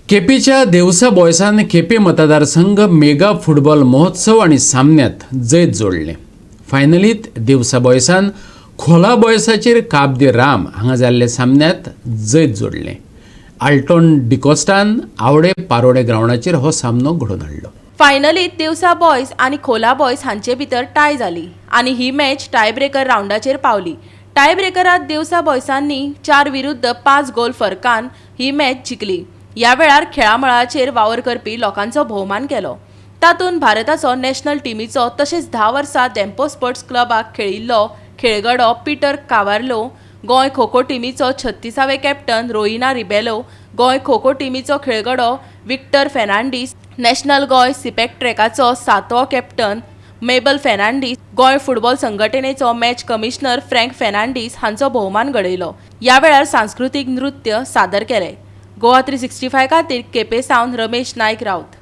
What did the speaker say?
केपेच्या देवसा बॉयसान केपे मतदारसंघ mega football महोत्सव आणि सामन्यात जैत जोडले. फायनलीत देवसा बॉयसान खोला बॉयसाचेर काब दे राम हांगा जाल्ले सामन्यात जैत जोडले. आल्टोन डिकोस्टान आवडे पारोडे ग्राउंडाचेर हो सामनो घडोवन हाडलो. फायनलीत देवसा बॉयज आणि खोला बॉयज हांचे भितर टाय जाली आणि ही मॅच टाय ब्रेकर राउंडाचेर पावली. टाय ब्रेकरात देवसा बॉयसांनी 4-5 गोल फरकान ही मॅच जिखली. ह्या वेळार खेळामळाचेर वावर करपी लोकांचो भोवमान केलो. तातूंत भारताचो नॅशनल टीमीचो तशेंच 10 वर्सां डेम्पो स्पोर्ट्स क्लबाक खेळिल्लो खेळगडो Peter कावार्लो, Goa kho kho टीमीचो 36वे captain Rohina Rebelo, Goa kho kho टीमीचो खेळगडो Victor Fernandes, national Goa सिपॅक ट्रॅकाचो 7वो captain मेबल Fernandes, Goa football संघटनेचो मॅच कमिशनर फ्रँक फेर्नांडीस हांचो भोवमान घडयलो. ह्या वेळार सांस्कृतीक नृत्य सादर केले. गोवा 365 खातीर केपें सावन रमेश नायक रावत.